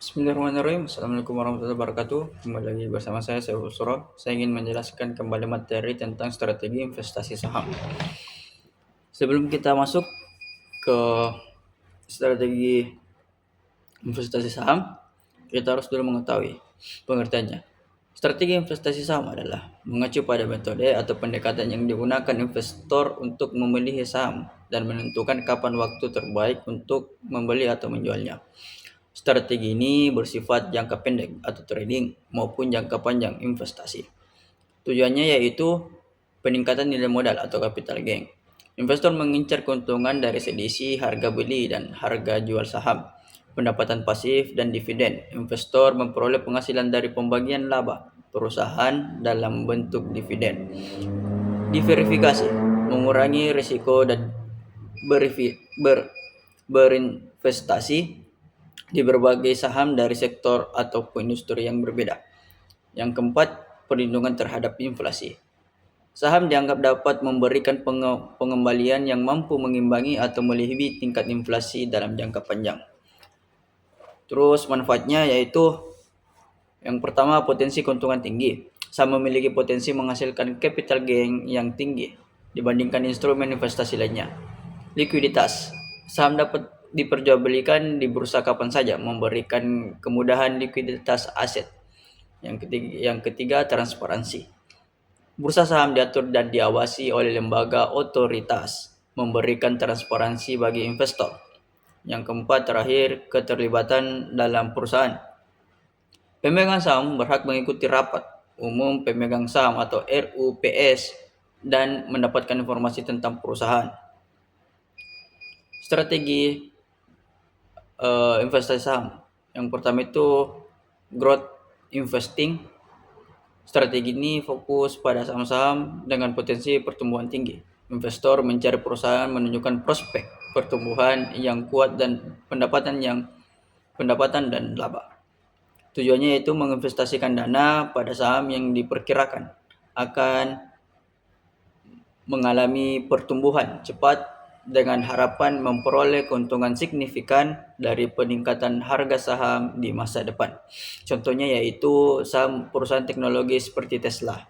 Bismillahirrahmanirrahim. Assalamualaikum warahmatullahi wabarakatuh. Kembali lagi bersama saya Suro. Saya ingin menjelaskan kembali materi tentang strategi investasi saham. Sebelum kita masuk ke strategi investasi saham, kita harus dulu mengetahui pengertiannya. Strategi investasi saham adalah mengacu pada metode atau pendekatan yang digunakan investor untuk memilih saham dan menentukan kapan waktu terbaik untuk membeli atau menjualnya. Strategi ini bersifat jangka pendek atau trading maupun jangka panjang investasi. Tujuannya yaitu peningkatan nilai modal atau capital gain. Investor mengincar keuntungan dari selisih harga beli dan harga jual saham, pendapatan pasif dan dividen. Investor memperoleh penghasilan dari pembagian laba perusahaan dalam bentuk dividen. Diverifikasi mengurangi risiko dan berinvestasi di berbagai saham dari sektor ataupun industri yang berbeda. Yang keempat, perlindungan terhadap inflasi. Saham dianggap dapat memberikan pengembalian yang mampu mengimbangi atau melebihi tingkat inflasi dalam jangka panjang. Terus manfaatnya yaitu yang pertama, potensi keuntungan tinggi. Saham memiliki potensi menghasilkan capital gain yang tinggi dibandingkan instrumen investasi lainnya. Likuiditas. Saham dapat diperjualbelikan di bursa kapan saja, memberikan kemudahan likuiditas aset. Yang ketiga, transparansi. Bursa saham diatur dan diawasi oleh lembaga otoritas, memberikan transparansi bagi investor. Yang keempat, terakhir, keterlibatan dalam perusahaan. Pemegang saham berhak mengikuti rapat umum pemegang saham atau RUPS dan mendapatkan informasi tentang perusahaan. Strategi investasi saham. Yang pertama itu growth investing. Strategi ini fokus pada saham-saham dengan potensi pertumbuhan tinggi. Investor mencari perusahaan menunjukkan prospek pertumbuhan yang kuat dan pendapatan dan laba. Tujuannya yaitu menginvestasikan dana pada saham yang diperkirakan akan mengalami pertumbuhan cepat dengan harapan memperoleh keuntungan signifikan dari peningkatan harga saham di masa depan. Contohnya yaitu saham perusahaan teknologi seperti Tesla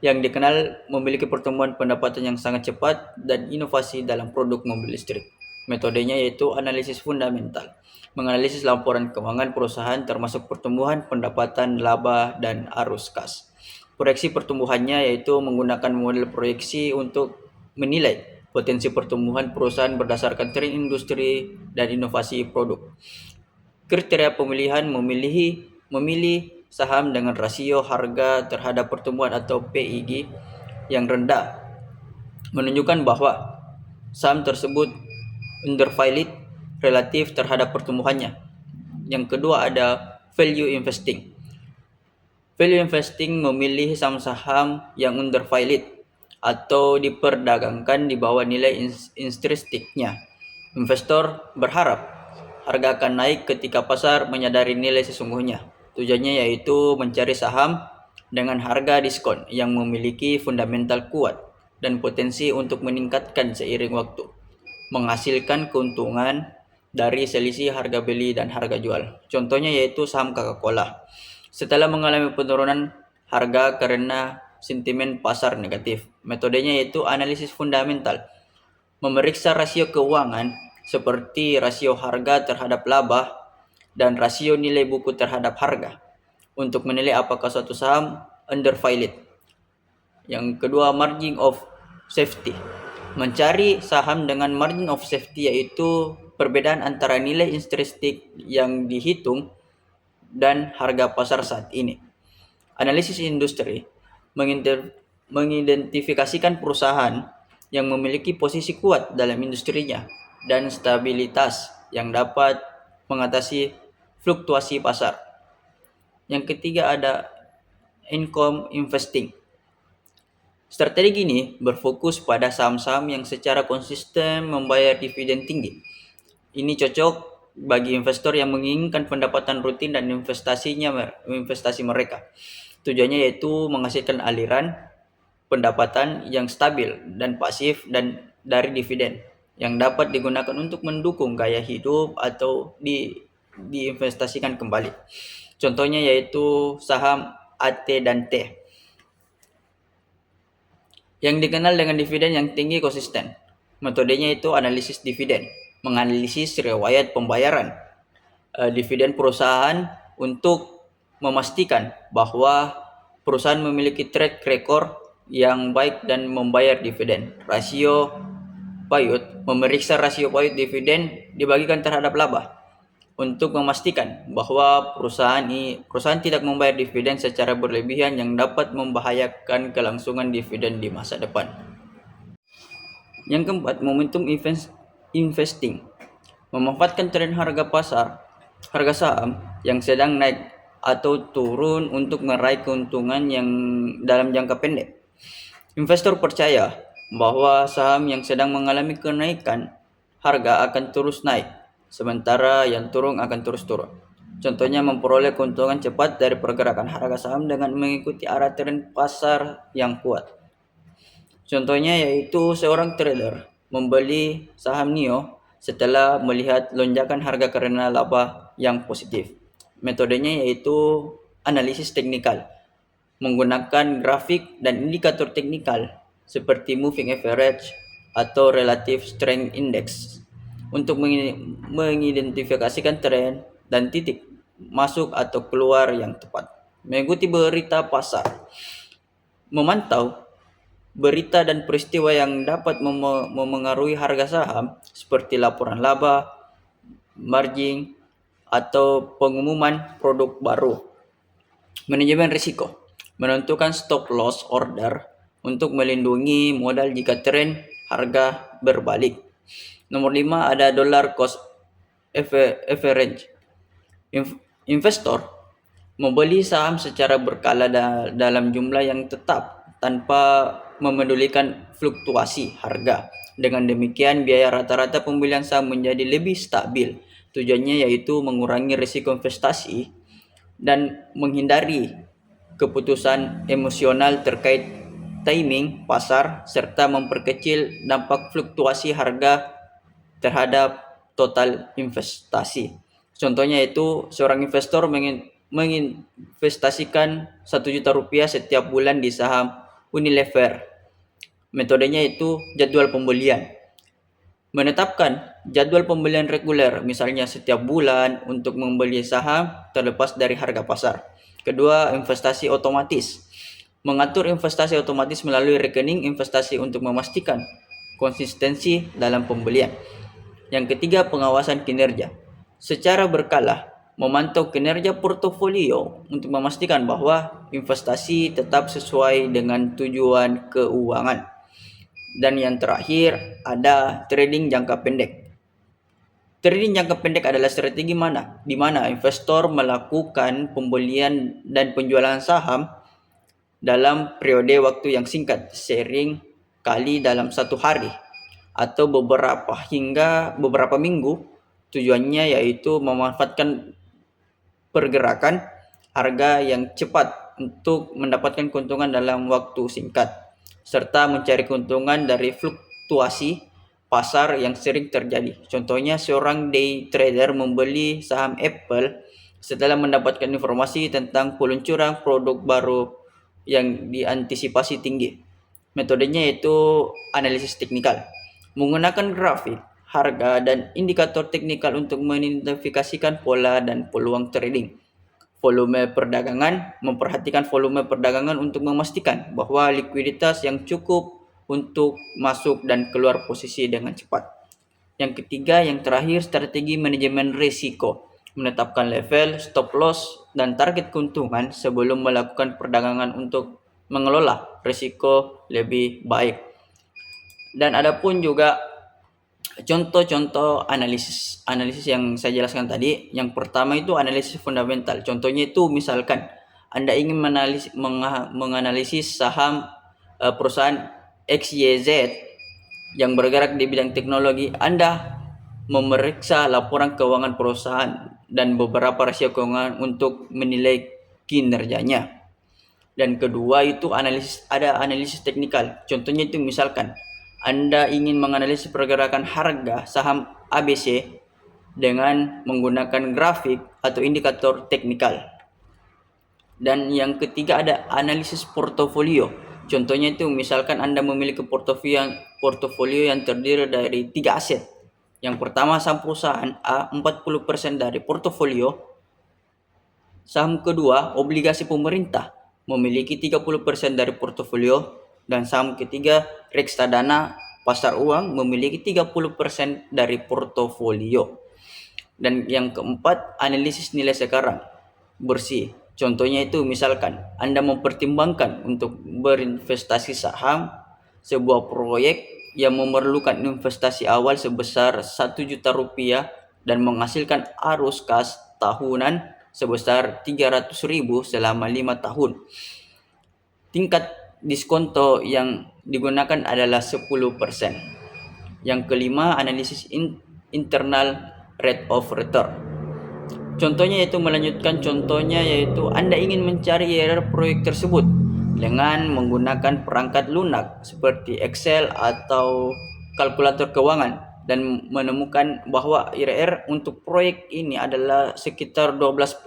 yang dikenal memiliki pertumbuhan pendapatan yang sangat cepat dan inovasi dalam produk mobil listrik. Metodenya yaitu analisis fundamental, menganalisis laporan keuangan perusahaan termasuk pertumbuhan pendapatan, laba, dan arus kas. Proyeksi pertumbuhannya yaitu menggunakan model proyeksi untuk menilai potensi pertumbuhan perusahaan berdasarkan tren industri dan inovasi produk. Kriteria pemilihan memilih saham dengan rasio harga terhadap pertumbuhan atau PIG yang rendah menunjukkan bahwa saham tersebut undervalued relatif terhadap pertumbuhannya. Yang kedua ada value investing. Value investing memilih saham-saham yang undervalued atau diperdagangkan di bawah nilai intrinstiknya. Investor berharap harga akan naik ketika pasar menyadari nilai sesungguhnya. Tujuannya yaitu mencari saham dengan harga diskon yang memiliki fundamental kuat dan potensi untuk meningkatkan seiring waktu, menghasilkan keuntungan dari selisih harga beli dan harga jual. Contohnya yaitu saham Coca-Cola. Setelah mengalami penurunan harga karena sentimen pasar negatif, metodenya yaitu analisis fundamental, memeriksa rasio keuangan seperti rasio harga terhadap laba dan rasio nilai buku terhadap harga untuk menilai apakah suatu saham undervalued. Yang kedua, margin of safety. Mencari saham dengan margin of safety yaitu perbedaan antara nilai intrinsik yang dihitung dan harga pasar saat ini. Analisis industri mengidentifikasikan perusahaan yang memiliki posisi kuat dalam industrinya dan stabilitas yang dapat mengatasi fluktuasi pasar. Yang ketiga ada income investing. Strategi ini berfokus pada saham-saham yang secara konsisten membayar dividen tinggi. Ini cocok bagi investor yang menginginkan pendapatan rutin dan investasi mereka. Tujuannya yaitu menghasilkan aliran pendapatan yang stabil dan pasif dan dari dividen yang dapat digunakan untuk mendukung gaya hidup atau diinvestasikan kembali. Contohnya yaitu saham AT dan T yang dikenal dengan dividen yang tinggi konsisten. Metodenya itu analisis dividen, menganalisis riwayat pembayaran dividen perusahaan untuk memastikan bahwa perusahaan memiliki track record yang baik dan membayar dividen. Rasio payut, memeriksa rasio payut dividen dibagikan terhadap laba untuk memastikan bahwa perusahaan tidak membayar dividen secara berlebihan yang dapat membahayakan kelangsungan dividen di masa depan. Yang keempat, momentum investing. Memanfaatkan tren harga saham yang sedang naik atau turun untuk meraih keuntungan yang dalam jangka pendek. Investor percaya bahwa saham yang sedang mengalami kenaikan harga akan terus naik, sementara yang turun akan terus turun. Contohnya memperoleh keuntungan cepat dari pergerakan harga saham dengan mengikuti arah tren pasar yang kuat. Contohnya yaitu seorang trader membeli saham NIO setelah melihat lonjakan harga karena laba yang positif. Metodenya yaitu analisis teknikal, menggunakan grafik dan indikator teknikal seperti moving average atau relative strength index untuk mengidentifikasikan tren dan titik masuk atau keluar yang tepat. Mengikuti berita pasar, memantau berita dan peristiwa yang dapat memengaruhi harga saham seperti laporan laba, margin, atau pengumuman produk baru. Manajemen risiko, menentukan stop loss order untuk melindungi modal jika tren harga berbalik. Nomor 5 ada dollar cost average. Investor membeli saham secara berkala dalam jumlah yang tetap tanpa memedulikan fluktuasi harga. Dengan demikian, biaya rata-rata pembelian saham menjadi lebih stabil. Tujuannya yaitu mengurangi risiko investasi dan menghindari keputusan emosional terkait timing pasar serta memperkecil dampak fluktuasi harga terhadap total investasi. Contohnya itu seorang investor menginvestasikan 1 juta rupiah setiap bulan di saham Unilever. Metodenya itu jadwal pembelian. Menetapkan jadwal pembelian reguler, misalnya setiap bulan untuk membeli saham terlepas dari harga pasar. Kedua, investasi otomatis. Mengatur investasi otomatis melalui rekening investasi untuk memastikan konsistensi dalam pembelian. Yang ketiga, pengawasan kinerja. Secara berkala, memantau kinerja portofolio untuk memastikan bahwa investasi tetap sesuai dengan tujuan keuangan. Dan yang terakhir ada trading jangka pendek. Trading jangka pendek adalah strategi di mana investor melakukan pembelian dan penjualan saham dalam periode waktu yang singkat, sering kali dalam 1 hari atau beberapa minggu. Tujuannya yaitu memanfaatkan pergerakan harga yang cepat untuk mendapatkan keuntungan dalam waktu singkat, serta mencari keuntungan dari fluktuasi pasar yang sering terjadi. Contohnya seorang day trader membeli saham Apple setelah mendapatkan informasi tentang peluncuran produk baru yang diantisipasi tinggi. Metodenya yaitu analisis teknikal, menggunakan grafik, harga, dan indikator teknikal untuk mengidentifikasikan pola dan peluang trading. Memperhatikan volume perdagangan untuk memastikan bahwa likuiditas yang cukup untuk masuk dan keluar posisi dengan cepat. Yang ketiga, yang terakhir, strategi manajemen risiko. Menetapkan level, stop loss, dan target keuntungan sebelum melakukan perdagangan untuk mengelola risiko lebih baik. Dan ada pun juga contoh-contoh analisis yang saya jelaskan tadi. Yang pertama itu analisis fundamental. Contohnya itu misalkan Anda ingin menganalisis saham perusahaan XYZ yang bergerak di bidang teknologi. Anda memeriksa laporan keuangan perusahaan dan beberapa rasio keuangan untuk menilai kinerjanya. Dan kedua itu analisis teknikal. Contohnya itu misalkan Anda ingin menganalisis pergerakan harga saham ABC dengan menggunakan grafik atau indikator teknikal. Dan yang ketiga ada analisis portofolio. Contohnya itu misalkan Anda memiliki portofolio yang terdiri dari 3 aset. Yang pertama saham perusahaan A 40% dari portofolio. Saham kedua obligasi pemerintah memiliki 30% dari portofolio. Dan saham ketiga reksadana pasar uang memiliki 30% dari portofolio. Dan yang keempat, analisis nilai sekarang bersih. Contohnya itu misalkan Anda mempertimbangkan untuk berinvestasi saham sebuah proyek yang memerlukan investasi awal sebesar 1 juta rupiah dan menghasilkan arus kas tahunan sebesar 300.000 selama 5 tahun. Tingkat diskonto yang digunakan adalah 10%. Yang kelima, analisis internal rate of return. Contohnya yaitu Anda ingin mencari IRR proyek tersebut dengan menggunakan perangkat lunak seperti Excel atau kalkulator keuangan dan menemukan bahwa IRR untuk proyek ini adalah sekitar 12%,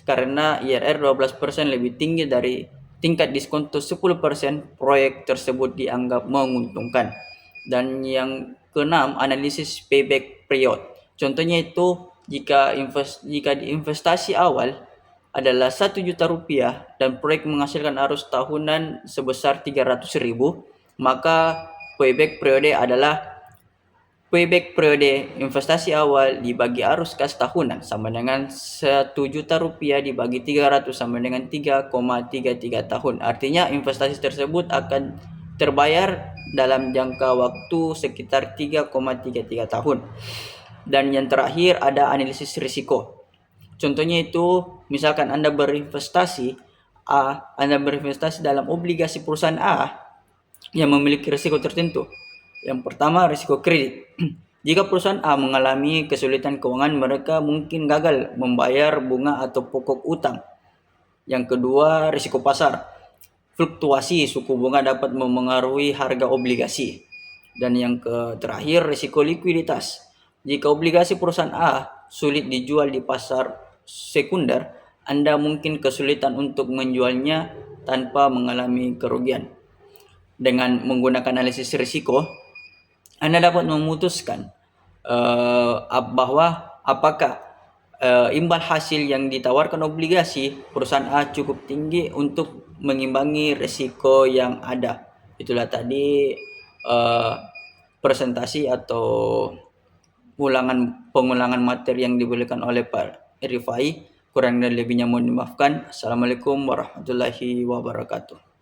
karena IRR 12% lebih tinggi dari tingkat diskonto 10%, proyek tersebut dianggap menguntungkan. Dan yang keenam, analisis payback period. Contohnya itu jika investasi awal adalah 1 juta rupiah dan proyek menghasilkan arus tahunan sebesar 300.000, maka payback periode investasi awal dibagi arus kas tahunan sama dengan 1 juta rupiah dibagi 300 sama dengan 3,33 tahun. Artinya investasi tersebut akan terbayar dalam jangka waktu sekitar 3,33 tahun. Dan yang terakhir ada analisis risiko. Contohnya itu misalkan Anda berinvestasi dalam obligasi perusahaan A yang memiliki risiko tertentu. Yang pertama, risiko kredit. Jika perusahaan A mengalami kesulitan keuangan, mereka mungkin gagal membayar bunga atau pokok utang. Yang kedua, risiko pasar. Fluktuasi suku bunga dapat memengaruhi harga obligasi. Dan yang terakhir, risiko likuiditas. Jika obligasi perusahaan A sulit dijual di pasar sekunder, Anda mungkin kesulitan untuk menjualnya tanpa mengalami kerugian. Dengan menggunakan analisis risiko, Anda dapat memutuskan bahwa apakah imbal hasil yang ditawarkan obligasi perusahaan A cukup tinggi untuk mengimbangi risiko yang ada. Itulah tadi presentasi atau pengulangan materi yang diberikan oleh Pak Rifai. Kurang dan lebihnya mohon dimaafkan. Assalamualaikum warahmatullahi wabarakatuh.